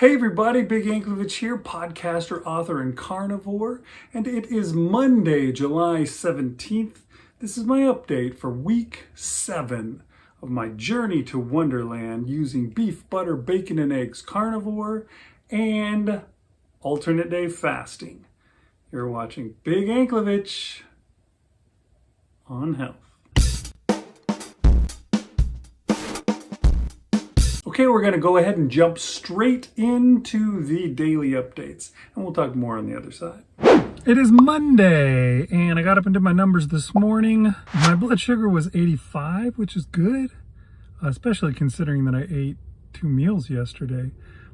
Hey everybody, Big Anklevich here, podcaster, author, and carnivore, and it is Monday, July 17th. This is my update for week 7 of my journey to Wonderland using beef, butter, bacon, and eggs carnivore and alternate day fasting. You're watching Big Anklevich on health. Okay, we're going to go ahead and jump straight into the daily updates, and we'll talk more on the other side. It is Monday, and I got up and did my numbers this morning. My blood sugar was 85, which is good, especially considering that I ate 2 meals yesterday.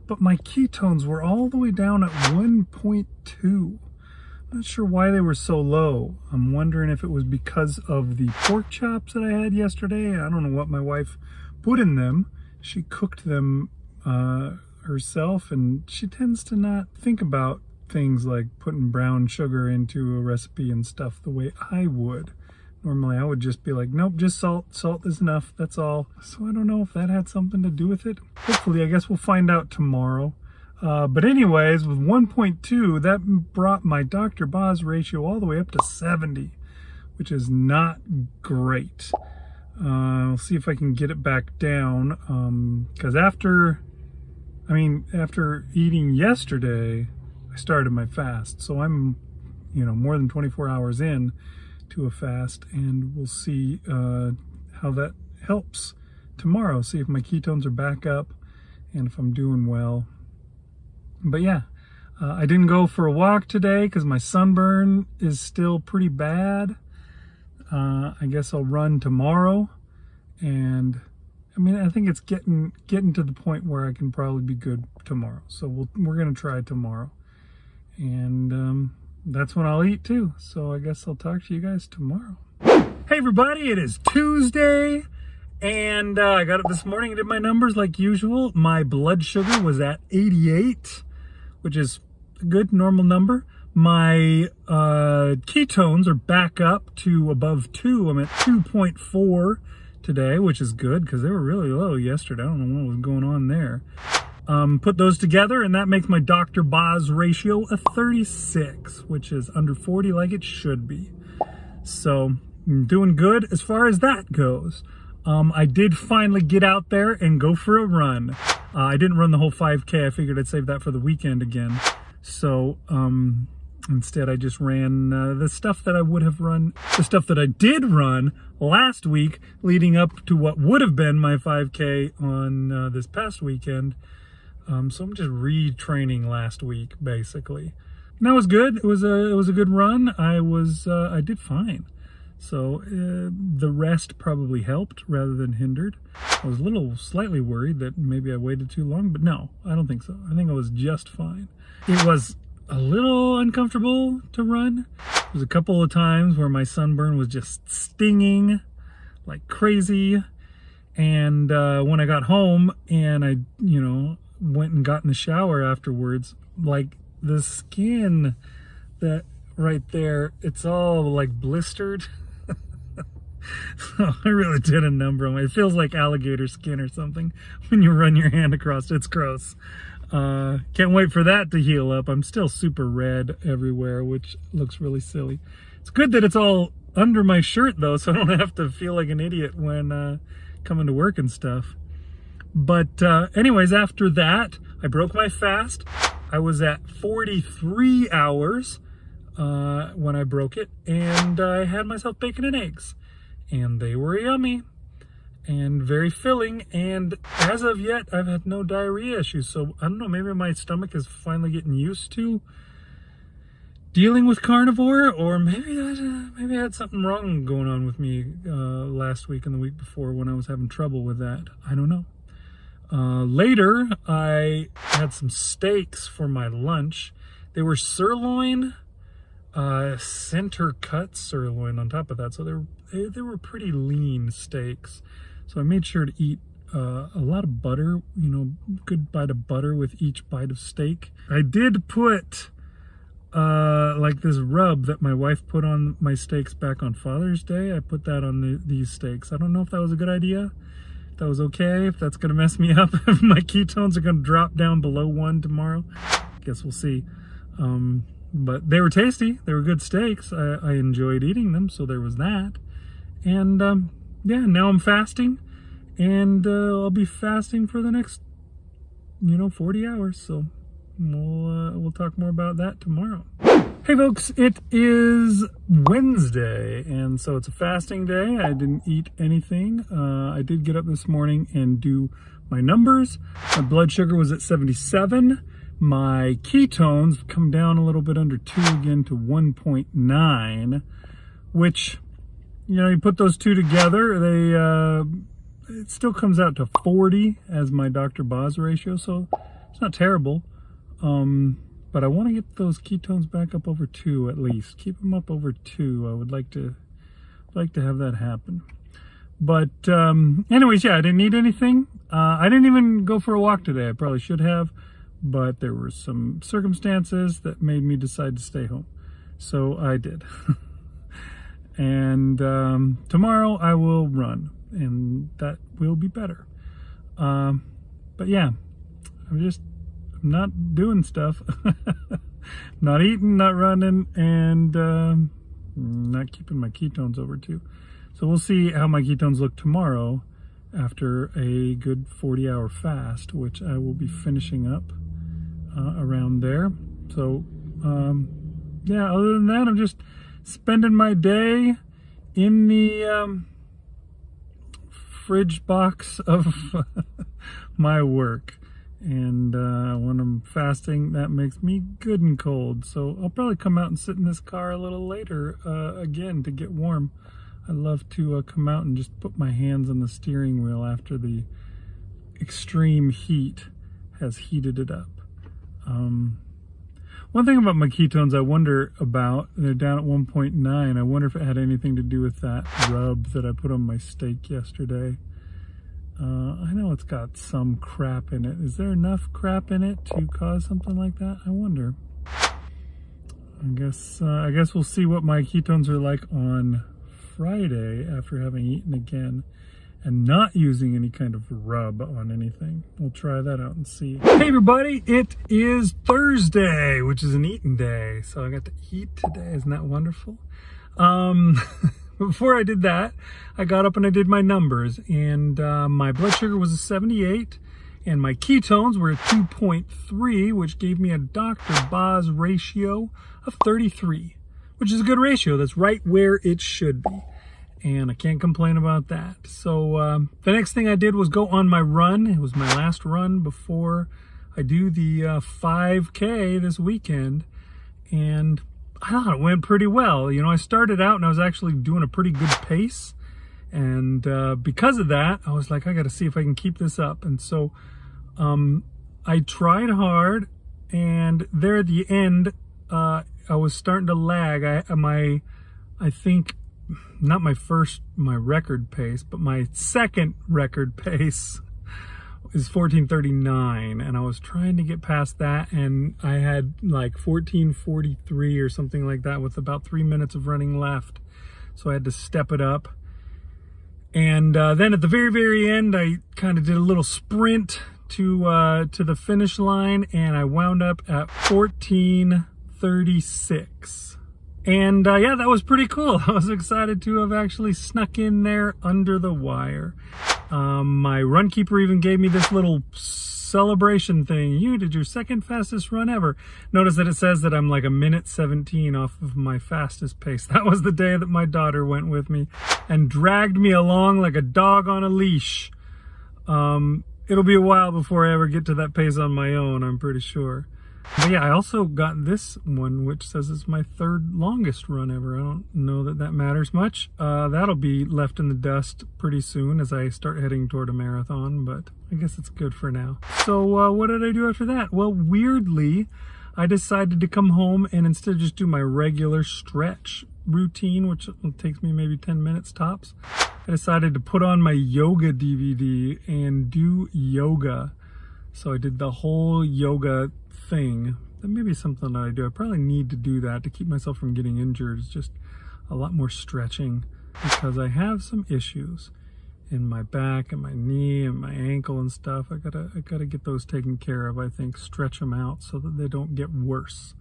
But my ketones were all the way down at 1.2. I'm not sure why they were so low. I'm wondering if it was because of the pork chops that I had yesterday. I don't know what my wife put in them. She cooked them herself, and she tends to not think about things like putting brown sugar into a recipe and stuff the way I would. Normally I would just be like, nope, just salt. Salt is enough, that's all. So I don't know if that had something to do with it. Hopefully, I guess we'll find out tomorrow. But anyways, with 1.2, that brought my Dr. Boz ratio all the way up to 70, which is not great. I'll see if I can get it back down, because after eating yesterday, I started my fast. So I'm, more than 24 hours in to a fast, and we'll see how that helps tomorrow. See if my ketones are back up and if I'm doing well. But yeah, I didn't go for a walk today because my sunburn is still pretty bad. I guess I'll run tomorrow, and I think it's getting to the point where I can probably be good tomorrow. So we're gonna try tomorrow, and that's when I'll eat too. So I guess I'll talk to you guys tomorrow. Hey everybody, it is Tuesday, and I got up this morning and did my numbers like usual. My blood sugar was at 88, which is a good normal number. My ketones are back up to above 2. I'm at 2.4 today, which is good because they were really low yesterday. I don't know what was going on there. Put those together, and that makes my Dr. Boz ratio a 36, which is under 40 like it should be. So I'm doing good as far as that goes. I did finally get out there and go for a run. I didn't run the whole 5K. I figured I'd save that for the weekend again. So instead, I just ran the stuff that I did run last week, leading up to what would have been my 5K on this past weekend. So I'm just retraining last week, basically. And that was good. It was a good run. I did fine. So the rest probably helped rather than hindered. I was slightly worried that maybe I waited too long, but no, I don't think so. I think I was just fine. It was a little uncomfortable to run. There was a couple of times where my sunburn was just stinging like crazy. And when I got home and I, went and got in the shower afterwards, like the skin that right there, it's all like blistered. So I really did a number on it. It feels like alligator skin or something when you run your hand across it. It's gross. Can't wait for that to heal up. I'm still super red everywhere, which looks really silly. It's good that it's all under my shirt though, so I don't have to feel like an idiot when coming to work and stuff. But anyways, after that, I broke my fast. I was at 43 hours when I broke it, and I had myself bacon and eggs, and they were yummy and very filling, and as of yet, I've had no diarrhea issues. So I don't know, maybe my stomach is finally getting used to dealing with carnivore, or maybe I had something wrong going on with me last week and the week before when I was having trouble with that. I don't know. Later, I had some steaks for my lunch. They were sirloin, center cut sirloin on top of that, so they were pretty lean steaks. So I made sure to eat a lot of butter, good bite of butter with each bite of steak. I did put like this rub that my wife put on my steaks back on Father's Day. I put that on these steaks. I don't know if that was a good idea. that was okay, if that's gonna mess me up, if my ketones are gonna drop down below 1 tomorrow. Guess we'll see. But they were tasty. They were good steaks. I enjoyed eating them, so there was that. And yeah, now I'm fasting, and I'll be fasting for the next, 40 hours. So we'll talk more about that tomorrow. Hey folks, it is Wednesday, and so it's a fasting day. I didn't eat anything. I did get up this morning and do my numbers. My blood sugar was at 77. My ketones come down a little bit under 2 again to 1.9, which, you put those two together, it still comes out to 40 as my Dr. Boz ratio, so it's not terrible. But I want to get those ketones back up over 2 at least. Keep them up over 2. I would like to have that happen. But anyways, yeah, I didn't eat anything. I didn't even go for a walk today. I probably should have, but there were some circumstances that made me decide to stay home. So I did. And tomorrow I will run, and that will be better. But yeah, I'm not doing stuff. Not eating, not running, and not keeping my ketones over 2. So we'll see how my ketones look tomorrow after a good 40-hour fast, which I will be finishing up around there. So yeah, other than that, I'm just spending my day in the fridge box of my work. And when I'm fasting, that makes me good and cold. So I'll probably come out and sit in this car a little later again to get warm. I love to come out and just put my hands on the steering wheel after the extreme heat has heated it up. One thing about my ketones I wonder about, they're down at 1.9. I wonder if it had anything to do with that rub that I put on my steak yesterday. I know it's got some crap in it. Is there enough crap in it to cause something like that? I wonder. I guess we'll see what my ketones are like on Friday after having eaten again and not using any kind of rub on anything. We'll try that out and see. Hey everybody, it is Thursday, which is an eating day. So I got to eat today. Isn't that wonderful? Before I did that, I got up and I did my numbers, and my blood sugar was a 78, and my ketones were at 2.3, which gave me a Dr. Boz ratio of 33, which is a good ratio. That's right where it should be, and I can't complain about that. So the next thing I did was go on my run. It was my last run before I do the 5K this weekend, and I thought it went pretty well. I started out and I was actually doing a pretty good pace. And because of that, I was like, I got to see if I can keep this up. And so I tried hard. And there at the end, I was starting to lag. I think, not my record pace, but my second record pace is 14:39, and I was trying to get past that, and I had like 14:43 or something like that with about 3 minutes of running left, so I had to step it up. And then at the very end, I kind of did a little sprint to the finish line, and I wound up at 14:36. And yeah, that was pretty cool. I was excited to have actually snuck in there under the wire. My run keeper even gave me this little celebration thing. You did your second fastest run ever. Notice that it says that I'm like a minute 17 off of my fastest pace. That was the day that my daughter went with me and dragged me along like a dog on a leash. It'll be a while before I ever get to that pace on my own, I'm pretty sure. But yeah, I also got this one, which says it's my third longest run ever. I don't know that that matters much. That'll be left in the dust pretty soon as I start heading toward a marathon, but I guess it's good for now. So what did I do after that? Well, weirdly, I decided to come home and instead of just do my regular stretch routine, which takes me maybe 10 minutes tops, I decided to put on my yoga DVD and do yoga. So I did the whole yoga thing. That may be something that I do. I probably need to do that to keep myself from getting injured. It's just a lot more stretching because I have some issues. in my back and my knee and my ankle and stuff. I gotta get those taken care of. I think stretch them out so that they don't get worse.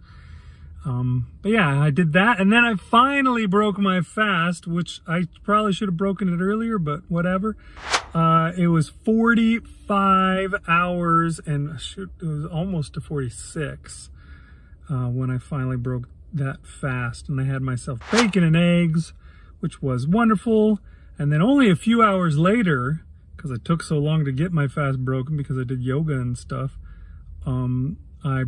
But yeah, I did that, and then I finally broke my fast, which I probably should have broken it earlier, but whatever. It was 45 hours, and shoot, it was almost to 46 when I finally broke that fast, and I had myself bacon and eggs, which was wonderful. And then only a few hours later, because it took so long to get my fast broken because I did yoga and stuff, I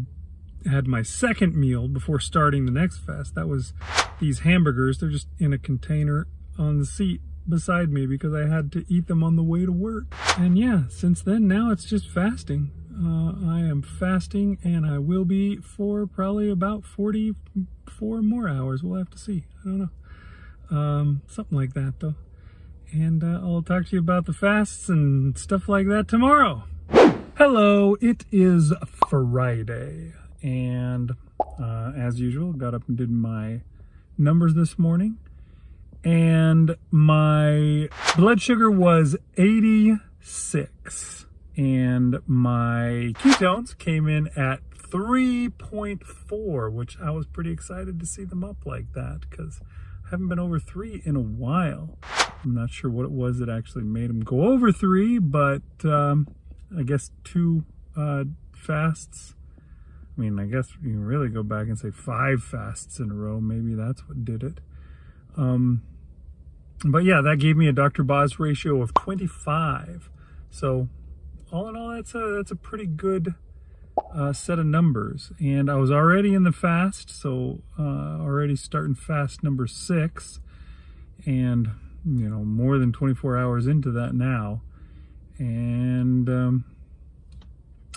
had my second meal before starting the next fast. That was these hamburgers. They're just in a container on the seat beside me because I had to eat them on the way to work. And yeah, since then, now it's just fasting. I am fasting, and I will be for probably about 44 more hours. We'll have to see. I don't know. Something like that, though. And I'll talk to you about the fasts and stuff like that tomorrow. Hello, it is Friday. And as usual, got up and did my numbers this morning. And my blood sugar was 86. And my ketones came in at 3.4, which I was pretty excited to see them up like that because I haven't been over 3 in a while. I'm not sure what it was that actually made them go over 3, but I guess 2 fasts. I mean, I guess you can really go back and say 5 fasts in a row. Maybe that's what did it. But yeah, that gave me a Dr. Boz ratio of 25. So all in all, that's a pretty good set of numbers. And I was already in the fast, so already starting fast number 6, and you know, more than 24 hours into that now. And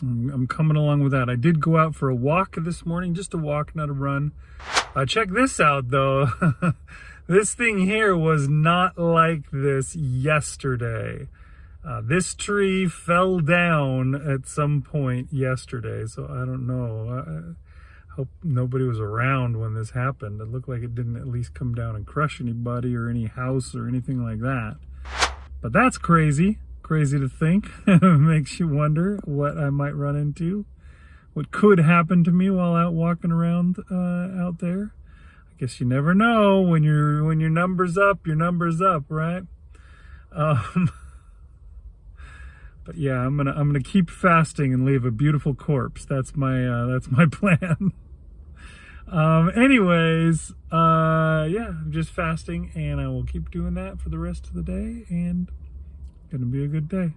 I'm coming along with that. I did go out for a walk this morning, just a walk, not a run. Check this out though. This thing here was not like this yesterday. This tree fell down at some point yesterday, so I don't know. I hope nobody was around when this happened. It looked like it didn't at least come down and crush anybody or any house or anything like that. But that's crazy. Crazy to think. Makes you wonder what I might run into, what could happen to me while out walking around out there. I guess you never know. When your number's up, your number's up, right? But yeah, I'm gonna keep fasting and leave a beautiful corpse. That's my plan. Anyways, yeah, I'm just fasting, and I will keep doing that for the rest of the day, and gonna be a good day.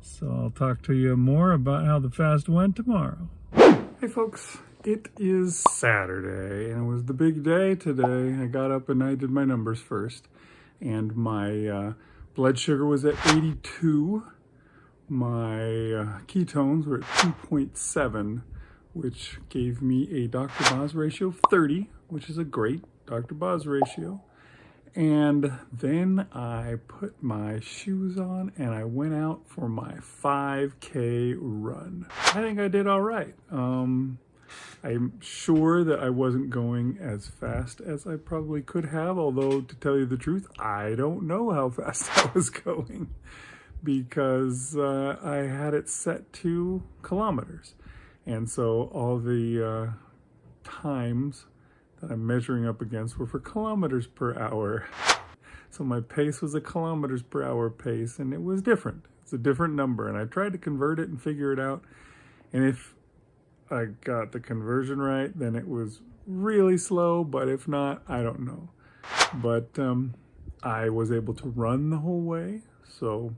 So I'll talk to you more about how the fast went tomorrow. Hey folks, it is Saturday, and it was the big day today. I got up and I did my numbers first, and my blood sugar was at 82. My ketones were at 2.7, which gave me a Dr. Boz ratio of 30, which is a great Dr. Boz ratio. And then I put my shoes on and I went out for my 5K run. I think I did all right. I'm sure that I wasn't going as fast as I probably could have, although to tell you the truth, I don't know how fast I was going because I had it set to kilometers. And so all the times that I'm measuring up against were for kilometers per hour. So my pace was a kilometers per hour pace, and it was different. It's a different number, and I tried to convert it and figure it out. And if I got the conversion right, then it was really slow, but if not, I don't know. But I was able to run the whole way, so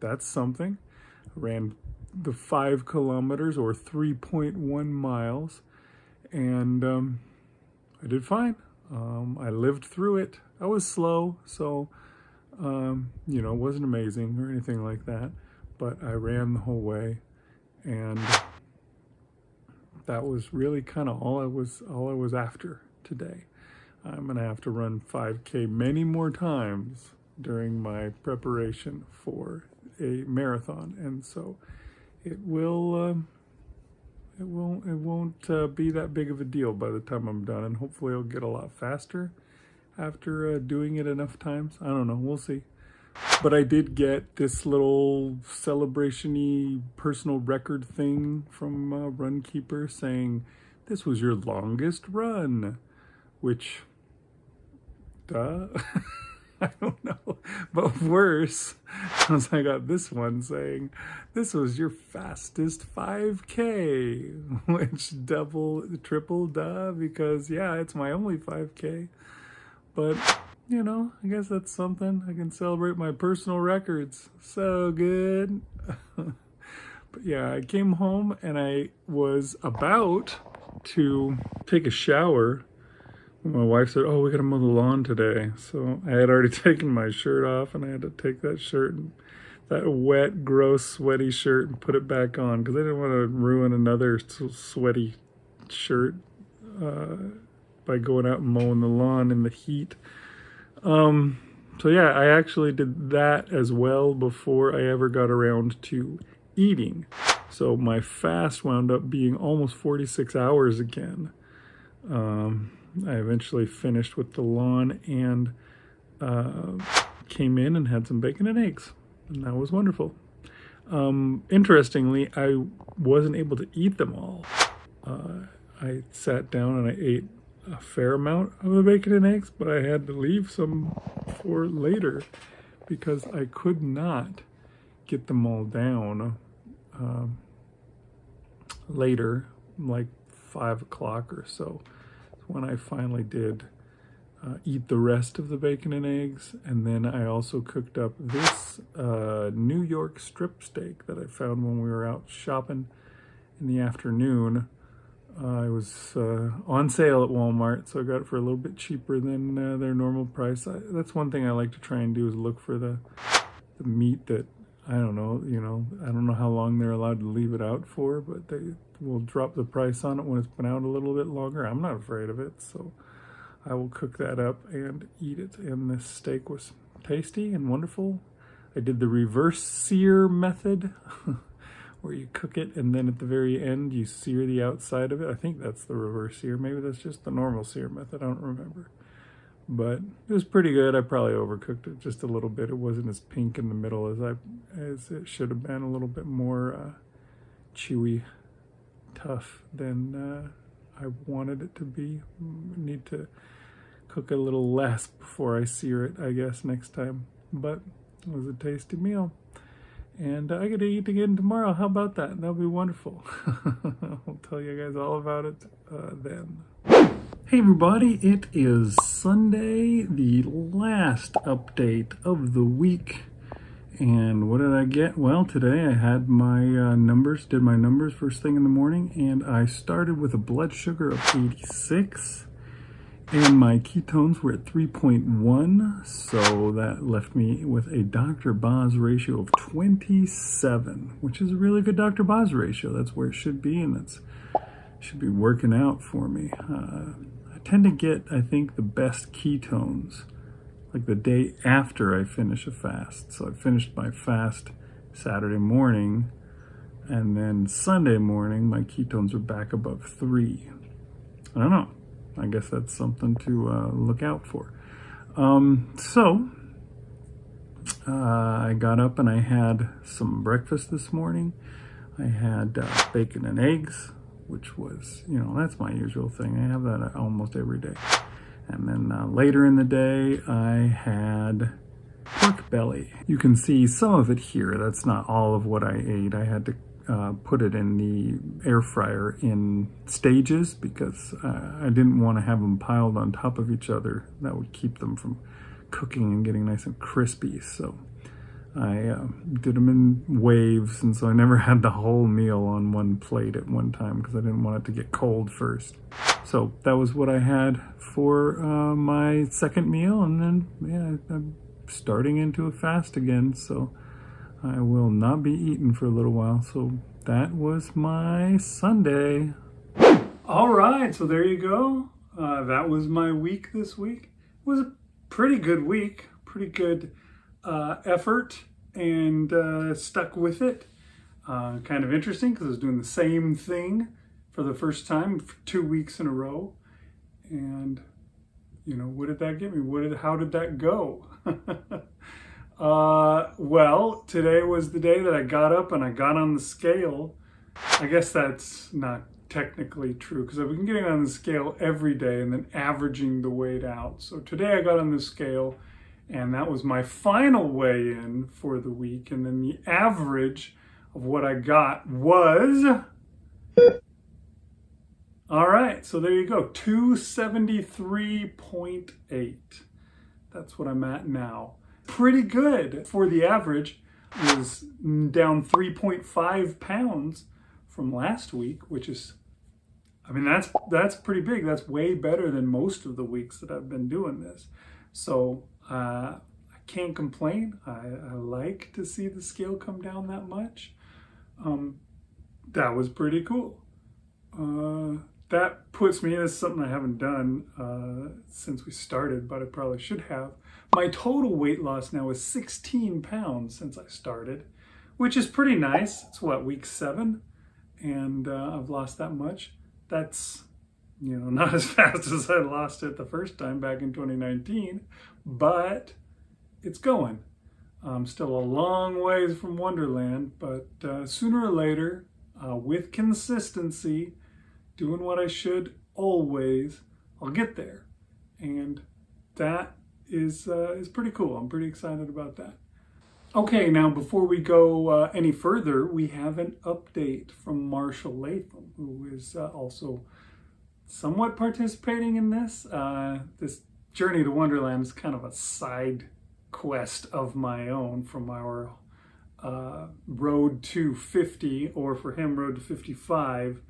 that's something. I ran the 5 kilometers or 3.1 miles, and I did fine. I lived through it. I was slow, so, you know, it wasn't amazing or anything like that, but I ran the whole way, and that was really kind of all I was after today. I'm gonna have to run 5K many more times during my preparation for a marathon, and so it won't be that big of a deal by the time I'm done, and hopefully I'll get a lot faster after doing it enough times. I don't know, we'll see. But I did get this little celebration-y personal record thing from Runkeeper saying, this was your longest run, which, duh, I don't know. But worse was I got this one saying, this was your fastest 5K, which triple duh, because yeah, it's my only 5K. But, you know, I guess that's something. I can celebrate my personal records. So good. But yeah, I came home and I was about to take a shower. My wife said, oh, we gotta mow the lawn today. So I had already taken my shirt off and I had to take that shirt, and that wet, gross, sweaty shirt, and put it back on because I didn't want to ruin another sweaty shirt by going out and mowing the lawn in the heat. So yeah, I actually did that as well before I ever got around to eating. So my fast wound up being almost 46 hours again. I eventually finished with the lawn and came in and had some bacon and eggs, and that was wonderful. Interestingly, I wasn't able to eat them all. I sat down and I ate a fair amount of the bacon and eggs, but I had to leave some for later because I could not get them all down later, like 5 o'clock or so, when I finally did eat the rest of the bacon and eggs. And then I also cooked up this New York strip steak that I found when we were out shopping in the afternoon. It was on sale at Walmart, so I got it for a little bit cheaper than their normal price. That's one thing I like to try and do, is look for the meat that, I don't know, I don't know how long they're allowed to leave it out for, but they will drop the price on it when it's been out a little bit longer. I'm not afraid of it, so I will cook that up and eat it. And this steak was tasty and wonderful. I did the reverse sear method, where you cook it and then at the very end you sear the outside of it. I think that's the reverse sear. Maybe that's just the normal sear method. I don't remember. But it was pretty good. I probably overcooked it just a little bit. It wasn't as pink in the middle as it should have been. A little bit more chewy, tough than I wanted it to be. I need to cook a little less before I sear it, I guess, next time. But it was a tasty meal. And I get to eat again tomorrow. How about that? That'll be wonderful. I'll tell you guys all about it then. Hey everybody, it is Sunday, the last update of the week. And what did I get? Well, today I had my did my numbers first thing in the morning, and I started with a blood sugar of 86. And my ketones were at 3.1, so that left me with a Dr. Boz ratio of 27, which is a really good Dr. Boz ratio. That's where it should be, and it should be working out for me. I tend to get, I think, the best ketones like the day after I finish a fast. So I finished my fast Saturday morning, and then Sunday morning my ketones are back above 3. I don't know. I guess that's something to look out for. I got up and I had some breakfast this morning. I had bacon and eggs, which was, that's my usual thing. I have that almost every day. And then later in the day, I had pork belly. You can see some of it here. That's not all of what I ate. I had to put it in the air fryer in stages because I didn't want to have them piled on top of each other. That would keep them from cooking and getting nice and crispy. So I did them in waves, and so I never had the whole meal on one plate at one time because I didn't want it to get cold first. So that was what I had for my second meal, and then I'm starting into a fast again, so I will not be eating for a little while. So that was my Sunday. All right, so there you go. That was my week this week. It was a pretty good week, pretty good effort, and stuck with it. Kind of interesting because I was doing the same thing for the first time for 2 weeks in a row. And, what did that get me? How did that go? Well, today was the day that I got up and I got on the scale. I guess that's not technically true because I've been getting on the scale every day and then averaging the weight out. So today I got on the scale and that was my final weigh-in for the week. And then the average of what I got was, all right, so there you go, 273.8. That's what I'm at now. Pretty good for the average. It was down 3.5 pounds from last week, which is, I mean, that's pretty big. That's way better than most of the weeks that I've been doing this. So I can't complain. I like to see the scale come down that much. That was pretty cool. That puts me, this is something I haven't done since we started, but I probably should have. My total weight loss now is 16 pounds since I started, which is pretty nice. It's what, week 7? And I've lost that much. That's, you know, not as fast as I lost it the first time back in 2019, but it's going. Still a long ways from Wonderland, but sooner or later, with consistency, doing what I should always, I'll get there. And that is pretty cool. I'm pretty excited about that. Okay, now before we go any further, we have an update from Marshal, who is also somewhat participating in this. This journey to Wonderland is kind of a side quest of my own from our Road to 50, or for him, Road to 55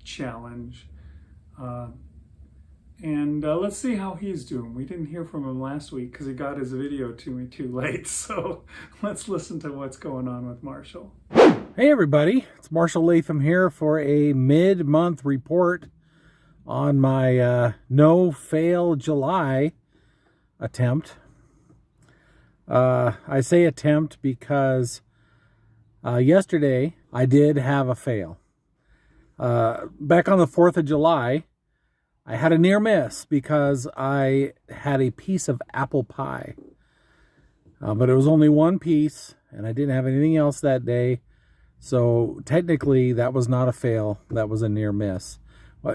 challenge. And let's see how he's doing. We didn't hear from him last week because he got his video to me too late. So let's listen to what's going on with Marshal. Hey everybody, it's Marshal Latham here for a mid-month report on my no-fail July attempt. I say attempt because yesterday I did have a fail. Back on the 4th of July, I had a near miss because I had a piece of apple pie. But it was only one piece, and I didn't have anything else that day. So technically, that was not a fail. That was a near miss.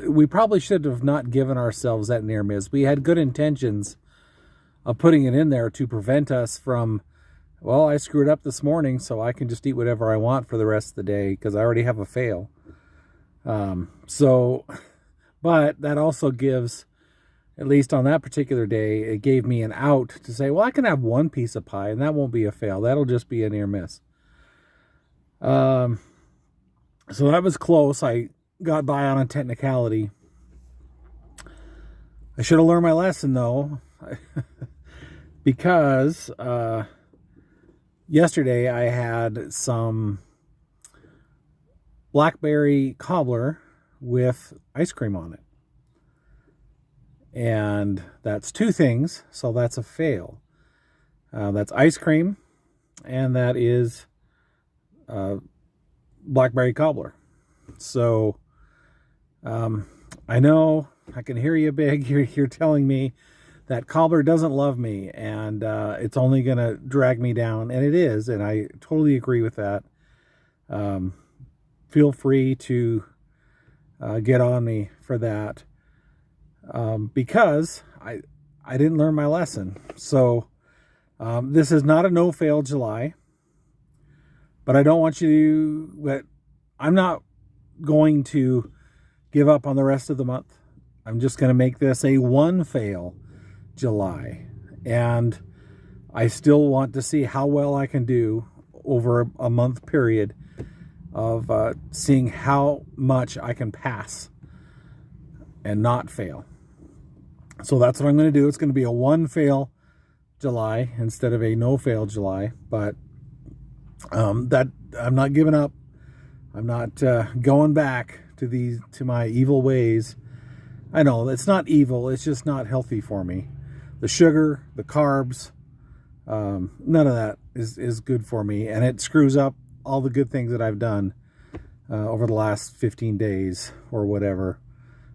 We probably should have not given ourselves that near miss. We had good intentions of putting it in there to prevent us from, well, I screwed up this morning, so I can just eat whatever I want for the rest of the day because I already have a fail. But that also gives, at least on that particular day, it gave me an out to say, well, I can have one piece of pie and that won't be a fail. That'll just be a near miss. So that was close. I got by on a technicality. I should have learned my lesson though, because yesterday I had some blackberry cobbler with ice cream on it. And that's two things, so that's a fail. That's ice cream, and that is blackberry cobbler. So I know, I can hear you big, you're telling me that cobbler doesn't love me, and it's only going to drag me down, and it is, and I totally agree with that. Feel free to get on me for that, because I didn't learn my lesson. So this is not a no-fail July, but I don't want you to, I'm not going to give up on the rest of the month. I'm just going to make this a one-fail July, and I still want to see how well I can do over a month period of seeing how much I can pass and not fail. So that's what I'm going to do. It's going to be a one-fail July instead of a no-fail July, but that I'm not giving up. I'm not going back to my evil ways. I know it's not evil, it's just not healthy for me. The sugar, the carbs, none of that is good for me, and it screws up all the good things that I've done over the last 15 days or whatever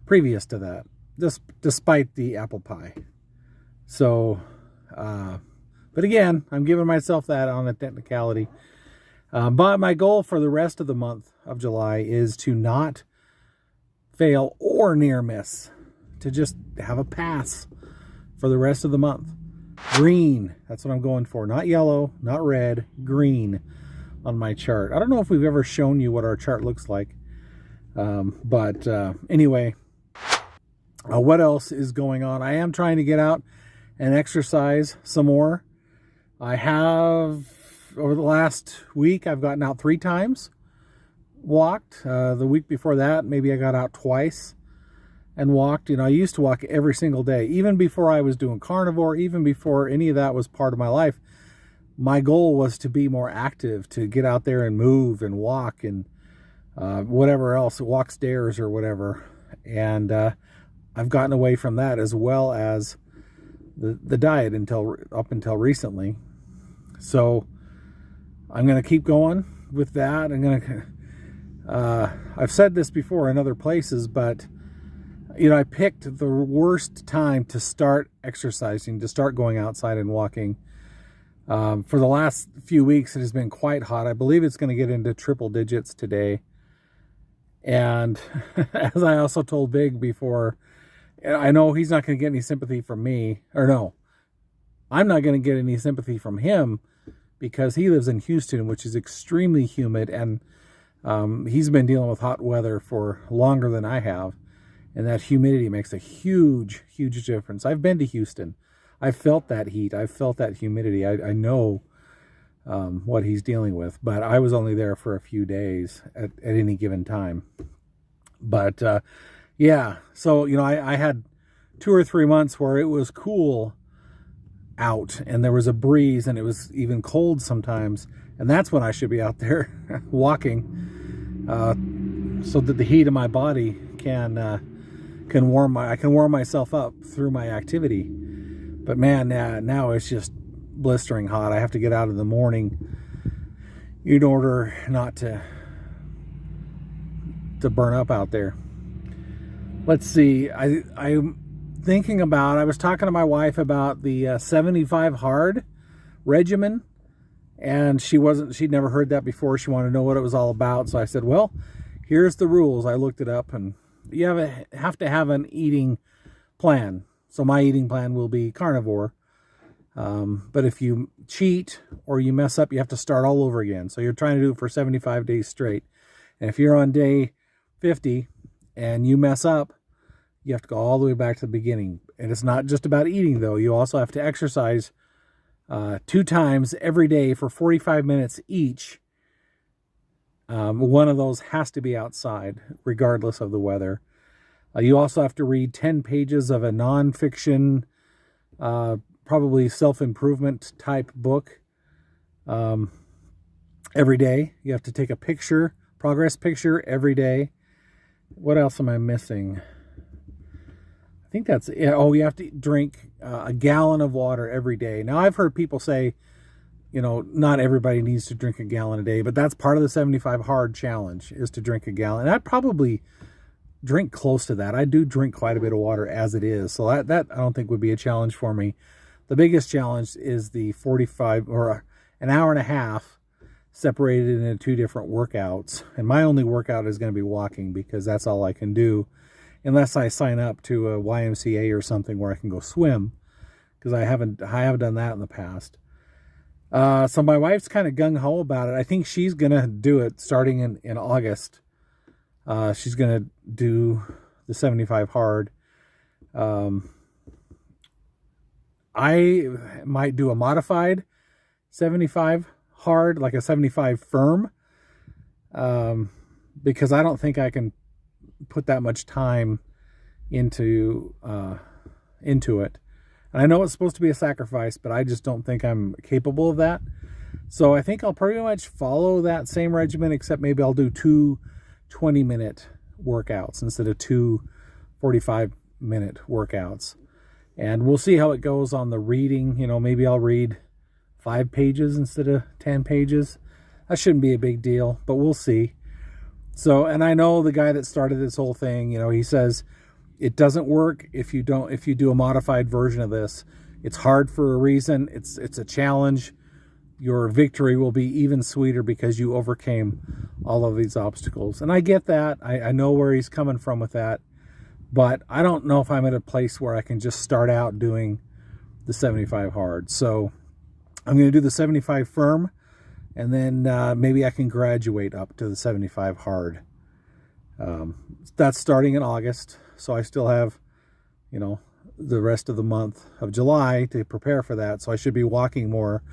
previous to that, just despite the apple pie. So But again, I'm giving myself that on a technicality. But my goal for the rest of the month of July is to not fail or near miss. To just have a pass for the rest of the month. Green, that's what I'm going for. Not yellow, not red, green on my chart. I don't know if we've ever shown you what our chart looks like. Anyway, what else is going on? I am trying to get out and exercise some more. I have, over the last week, I've gotten out 3 times, walked. The week before that, maybe I got out twice and walked. I used to walk every single day, even before I was doing Carnivore, even before any of that was part of my life. My goal was to be more active, to get out there and move and walk and whatever else, walk stairs or whatever. And I've gotten away from that, as well as the diet up until recently. So I'm going to keep going with that. I've said this before in other places, but I picked the worst time to start exercising, to start going outside and walking. For the last few weeks, it has been quite hot. I believe it's going to get into triple digits today. And as I also told Big before, I know he's not going to get any sympathy from me. Or no, I'm not going to get any sympathy from him because he lives in Houston, which is extremely humid. And he's been dealing with hot weather for longer than I have. And that humidity makes a huge, huge difference. I've been to Houston. I've felt that heat. I've felt that humidity. I know what he's dealing with. But I was only there for a few days at any given time. But yeah, so, I had 2 or 3 months where it was cool out. And there was a breeze and it was even cold sometimes. And that's when I should be out there walking so that the heat of my body can warm I can warm myself up through my activity. But man, now it's just blistering hot. I have to get out in the morning in order not to burn up out there. Let's see. I'm thinking about, I was talking to my wife about the 75 hard regimen, and she'd never heard that before. She wanted to know what it was all about. So I said, well, here's the rules. I looked it up, and you have to have an eating plan. So my eating plan will be carnivore. But if you cheat or you mess up, you have to start all over again. So you're trying to do it for 75 days straight. And if you're on day 50 and you mess up, you have to go all the way back to the beginning. And it's not just about eating, though. You also have to exercise 2 times every day for 45 minutes each. One of those has to be outside, regardless of the weather. You also have to read 10 pages of a nonfiction, probably self-improvement type book every day. You have to take a progress picture every day. What else am I missing? I think that's it. Oh, you have to drink a gallon of water every day. Now, I've heard people say, not everybody needs to drink a gallon a day, but that's part of the 75 hard challenge, is to drink a gallon. And I'd probably drink close to that. I do drink quite a bit of water as it is. So that I don't think would be a challenge for me. The biggest challenge is the 45 or an hour and a half separated into 2 different workouts. And my only workout is going to be walking, because that's all I can do, unless I sign up to a YMCA or something where I can go swim, because I haven't done that in the past. So my wife's kind of gung-ho about it. I think she's going to do it starting in August. She's going to do the 75 hard. I might do a modified 75 hard, like a 75 firm, because I don't think I can put that much time into it. And I know it's supposed to be a sacrifice, but I just don't think I'm capable of that. So I think I'll pretty much follow that same regimen, except maybe I'll do 2 20-minute workouts instead of 2 45-minute workouts. And we'll see how it goes on the reading. Maybe I'll read 5 pages instead of 10 pages. That shouldn't be a big deal, but we'll see. So, and I know the guy that started this whole thing, he says it doesn't work if you do a modified version of this. It's hard for a reason. It's a challenge. Your victory will be even sweeter because you overcame all of these obstacles. And I get that. I know where he's coming from with that. But I don't know if I'm at a place where I can just start out doing the 75 hard. So I'm going to do the 75 firm, and then maybe I can graduate up to the 75 hard. That's starting in August, so I still have, you know, the rest of the month of July to prepare for that. So I should be walking more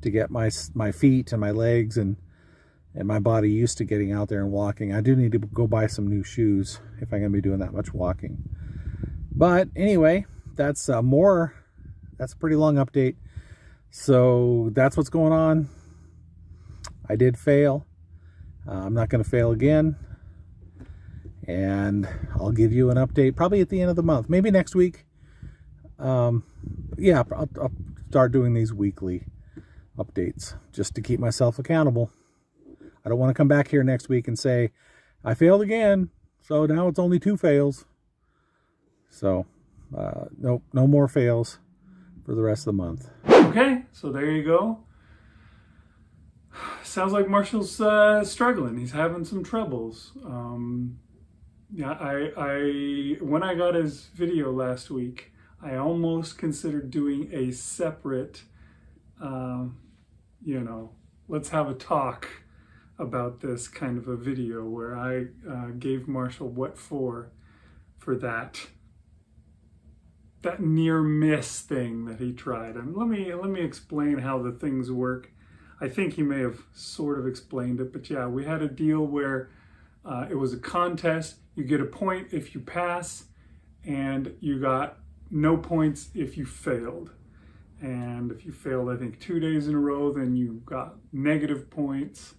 to get my feet and my legs and my body used to getting out there and walking. I do need to go buy some new shoes if I'm going to be doing that much walking. But anyway, that's a pretty long update. So that's what's going on. I did fail. I'm not going to fail again. And I'll give you an update probably at the end of the month, maybe next week. Yeah, I'll start doing these weekly updates just to keep myself accountable. I don't want to come back here next week and say, I failed again, so now it's only 2 fails. So, no more fails for the rest of the month. Okay, so there you go. Sounds like Marshall's struggling. He's having some troubles. Yeah, when I got his video last week, I almost considered doing a separate, you know, let's have a talk about this kind of a video where I gave Marshall what for that near miss thing that he tried. And let me explain how the things work. I think he may have sort of explained it, but yeah, we had a deal where it was a contest. You get a point if you pass, and you got no points if you failed. And if you failed, I think 2 days in a row, then you got negative points.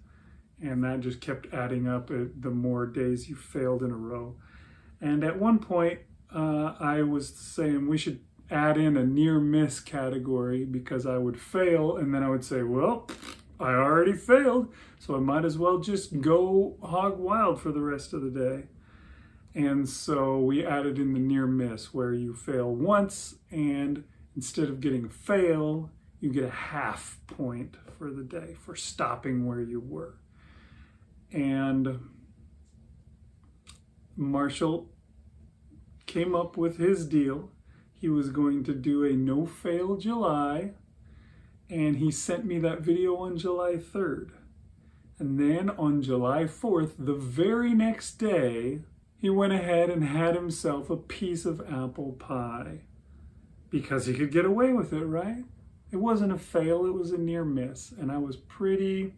And that just kept adding up the more days you failed in a row. And at one point, I was saying we should add in a near miss category because I would fail and then I would say, well, I already failed, so I might as well just go hog wild for the rest of the day. And so we added in the near miss where you fail once and instead of getting a fail, you get a half point for the day for stopping where you were. And Marshall came up with his deal. He was going to do a no-fail July, and he sent me that video on July 3rd. And then on July 4th, the very next day, he went ahead and had himself a piece of apple pie because he could get away with it, right? It wasn't a fail, it was a near miss. And I was pretty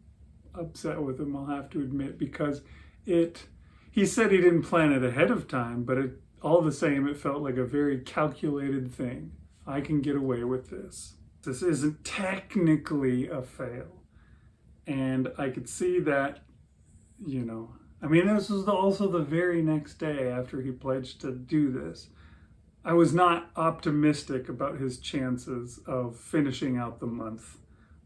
upset with him, I'll have to admit, because he said he didn't plan it ahead of time, but all the same, it felt like a very calculated thing. I can get away with this. This isn't technically a fail. And I could see that, you know, I mean, this was also the very next day after he pledged to do this. I was not optimistic about his chances of finishing out the month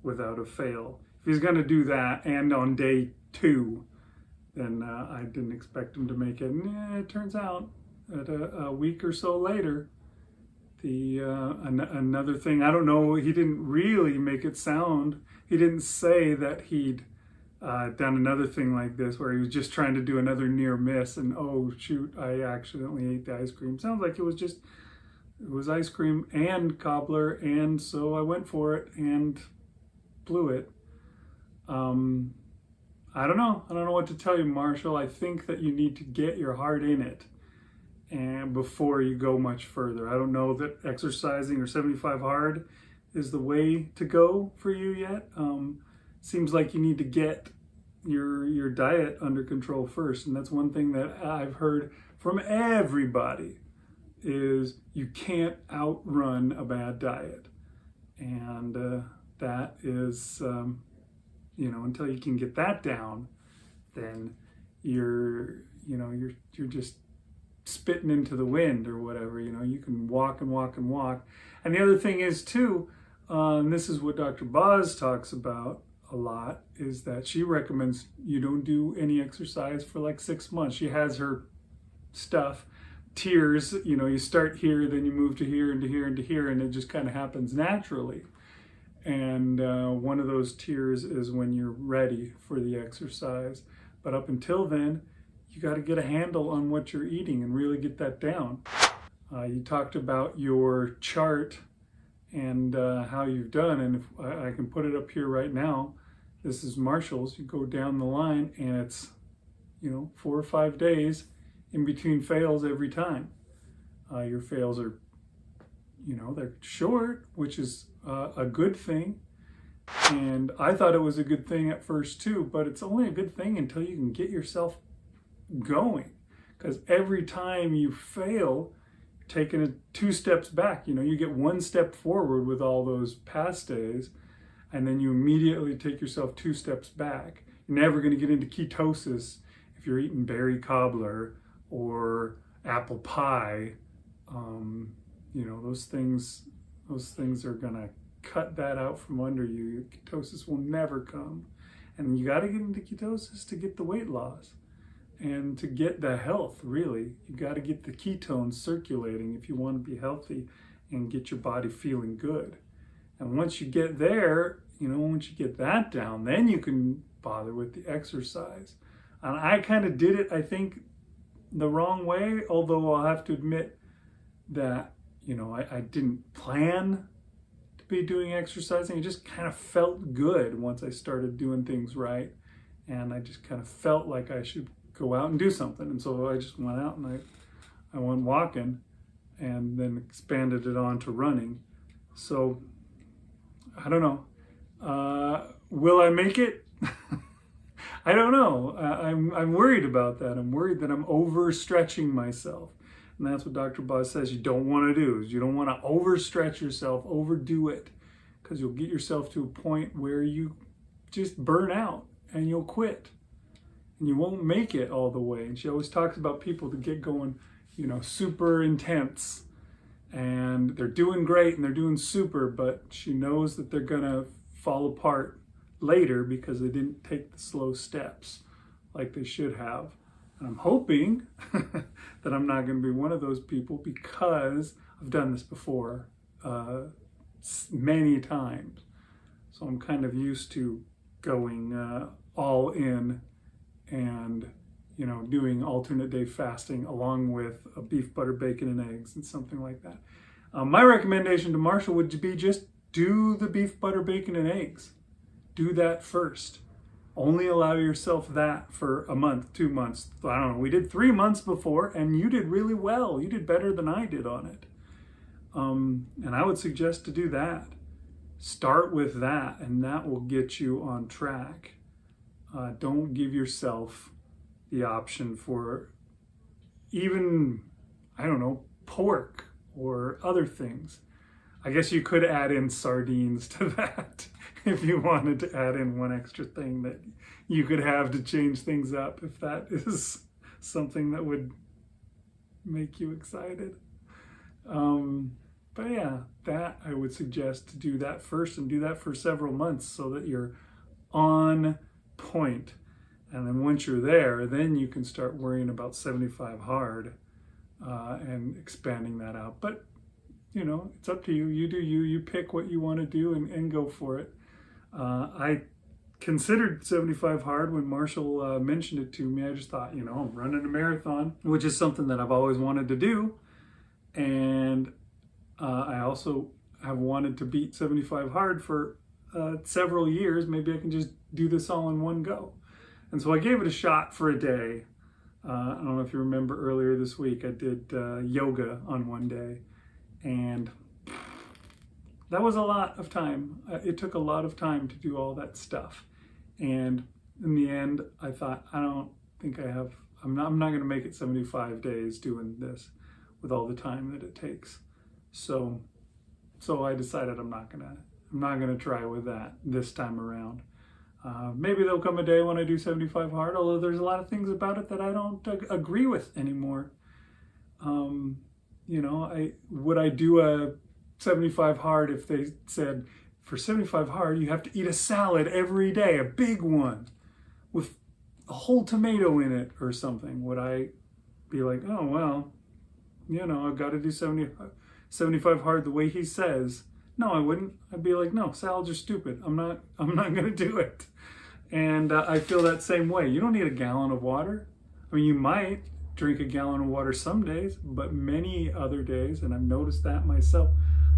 without a fail. If he's going to do that and on day 2, then I didn't expect him to make it. And it turns out that a week or so later, another thing, I don't know, he didn't really make it sound, he didn't say that he'd done another thing like this where he was just trying to do another near miss and, oh shoot, I accidentally ate the ice cream. Sounds like it was ice cream and cobbler, and so I went for it and blew it. I don't know what to tell you, Marshall. I think that you need to get your heart in it and before you go much further. I don't know that exercising or 75 hard is the way to go for you yet. Seems like you need to get your diet under control first, and that's one thing that I've heard from everybody is you can't outrun a bad diet, and that is you know, until you can get that down, then you're just spitting into the wind or whatever. You know, you can walk and walk and walk. And the other thing is too, and this is what Dr. Boz talks about a lot, is that she recommends you don't do any exercise for like 6 months. She has her stuff, tiers. You know, you start here, then you move to here and to here and to here, and it just kind of happens naturally. And one of those tiers is when you're ready for the exercise. But up until then, you got to get a handle on what you're eating and really get that down. You talked about your chart and how you've done, and if I can put it up here right now. This is Marshal's. You go down the line, and it's, you know, 4 or 5 days in between fails every time. Your fails are, you know, they're short, which is a good thing. And I thought it was a good thing at first too, but it's only a good thing until you can get yourself going. Because every time you fail, you're taking 2 steps back. You know, you get 1 step forward with all those past days, and then you immediately take yourself 2 steps back. You're never going to get into ketosis if you're eating berry cobbler or apple pie. You know, those things are going to cut that out from under you. Ketosis will never come. And you got to get into ketosis to get the weight loss and to get the health, really. You got to get the ketones circulating if you want to be healthy and get your body feeling good. And once you get there, you know, once you get that down, then you can bother with the exercise. And I kind of did it, I think, the wrong way, although I'll have to admit that, you know, I didn't plan to be doing exercising. It just kind of felt good once I started doing things right. And I just kind of felt like I should go out and do something. And so I just went out and I went walking and then expanded it on to running. So I don't know. Will I make it? I don't know. I'm worried about that. I'm worried that I'm overstretching myself. And that's what Dr. Boz says you don't want to do. Is you don't want to overstretch yourself, overdo it, because you'll get yourself to a point where you just burn out and you'll quit. And you won't make it all the way. And she always talks about people that get going, you know, super intense. And they're doing great and they're doing super, but she knows that they're going to fall apart later because they didn't take the slow steps like they should have. And I'm hoping that I'm not going to be one of those people because I've done this before many times. So I'm kind of used to going all in and, you know, doing alternate day fasting along with a beef, butter, bacon, and eggs and something like that. My recommendation to Marshall would be just do the beef, butter, bacon, and eggs. Do that first. Only allow yourself that for a month, 2 months. I don't know. We did 3 months before, and you did really well. You did better than I did on it. And I would suggest to do that. Start with that, and that will get you on track. Don't give yourself the option for even, I don't know, pork or other things. I guess you could add in sardines to that if you wanted to add in one extra thing that you could have to change things up, if that is something that would make you excited. But yeah, that I would suggest to do that first and do that for several months so that you're on point. And then once you're there, then you can start worrying about 75 hard and expanding that out. But, you know, it's up to you. You do you. You pick what you want to do and go for it. I considered 75 hard when Marshall mentioned it to me. I just thought, you know, I'm running a marathon, which is something that I've always wanted to do. And I also have wanted to beat 75 hard for several years. Maybe I can just do this all in one go. And so I gave it a shot for a day. I don't know if you remember earlier this week, I did yoga on one day. And that was a lot of time. It took a lot of time to do all that stuff. And in the end, I thought, I don't think I have, I'm not going to make it 75 days doing this with all the time that it takes. So I decided I'm not gonna try with that this time around. Maybe there'll come a day when I do 75 hard, although there's a lot of things about it that I don't agree with anymore. You know, would I do a 75 hard if they said, for 75 hard, you have to eat a salad every day, a big one, with a whole tomato in it or something? Would I be like, oh, well, you know, I've got to do 75 hard the way he says. No, I wouldn't. I'd be like, no, salads are stupid. I'm not going to do it. And I feel that same way. You don't need a gallon of water. I mean, you might drink a gallon of water some days, but many other days, and I've noticed that myself,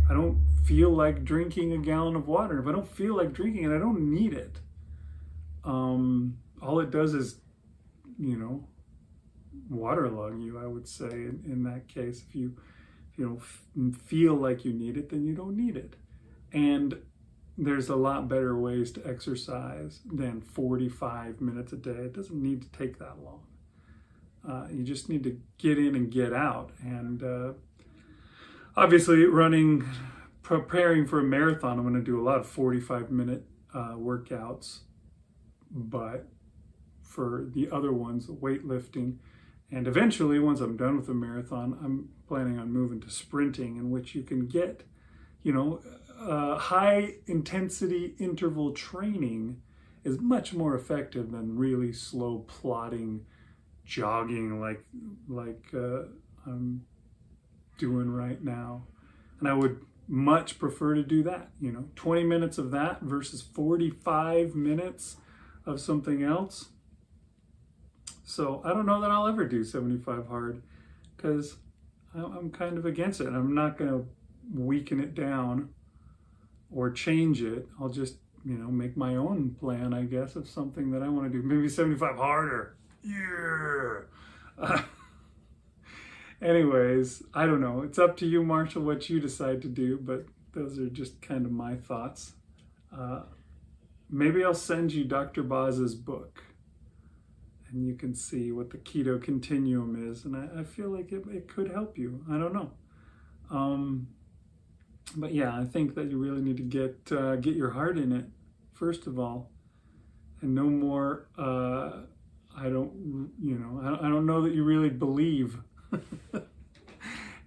I don't feel like drinking a gallon of water. If I don't feel like drinking it, I don't need it. All it does is, you know, waterlog you, I would say, in that case. If you don't feel like you need it, then you don't need it. And there's a lot better ways to exercise than 45 minutes a day. It doesn't need to take that long. You just need to get in and get out. And obviously preparing for a marathon, I'm going to do a lot of 45-minute workouts. But for the other ones, weightlifting, and eventually, once I'm done with the marathon, I'm planning on moving to sprinting, in which you can get, you know, high intensity interval training is much more effective than really slow plodding jogging like I'm doing right now. And I would much prefer to do that, you know, 20 minutes of that versus 45 minutes of something else. So I don't know that I'll ever do 75 hard, because I'm kind of against it. I'm not going to weaken it down or change it. I'll just, you know, make my own plan, I guess, of something that I want to do. Maybe 75 harder. Yeah. Anyways, I don't know. It's up to you, Marshall, what you decide to do, but those are just kind of my thoughts. Maybe I'll send you Dr. Boz's book, and you can see what the keto continuum is. And I feel like it could help you. I don't know. But yeah, I think that you really need to get your heart in it, first of all, and no more, I don't know that you really believe.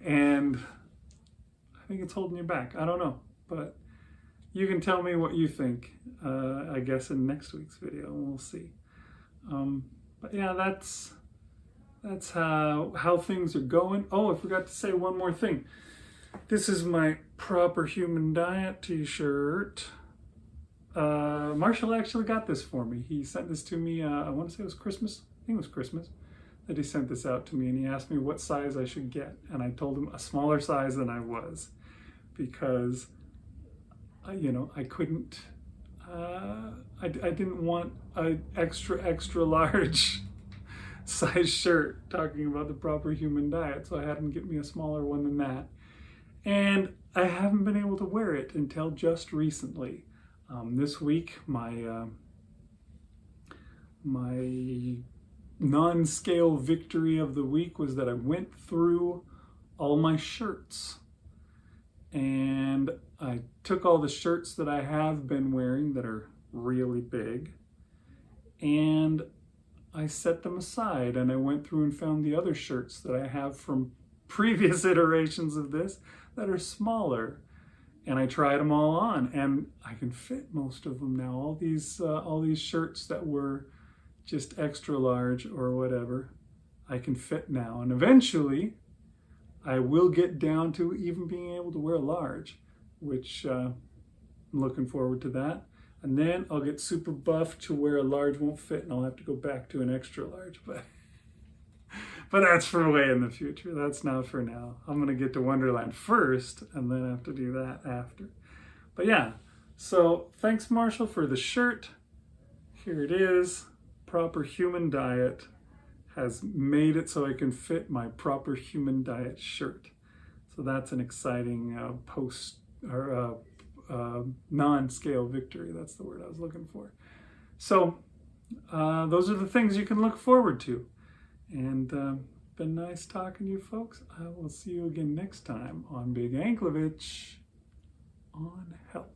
And I think it's holding you back. I don't know, but you can tell me what you think, I guess, in next week's video, and we'll see. But yeah, that's how things are going. Oh, I forgot to say one more thing. This is my Proper Human Diet t-shirt. Marshall actually got this for me. He sent this to me, I want to say it was Christmas. I think it was Christmas that he sent this out to me, and he asked me what size I should get. And I told him a smaller size than I was, because, you know, I couldn't, I didn't want an extra large size shirt talking about the Proper Human Diet, so I had him get me a smaller one than that. And I haven't been able to wear it until just recently. This week, my non-scale victory of the week was that I went through all my shirts, and I took all the shirts that I have been wearing that are really big, and I set them aside, and I went through and found the other shirts that I have from previous iterations of this that are smaller, and I tried them all on, and I can fit most of them now. All these shirts that were just extra large or whatever, I can fit now. And eventually, I will get down to even being able to wear a large, which I'm looking forward to that. And then I'll get super buff to where a large won't fit, and I'll have to go back to an extra large. But that's for way in the future. That's not for now. I'm going to get to One-derland first, and then I have to do that after. But yeah, so thanks, Marshall, for the shirt. Here it is. Proper Human Diet has made it so I can fit my Proper Human Diet shirt. So that's an exciting non-scale victory. That's the word I was looking for. So those are the things you can look forward to. And been nice talking to you folks. I will see you again next time on Big Anklovich on Health.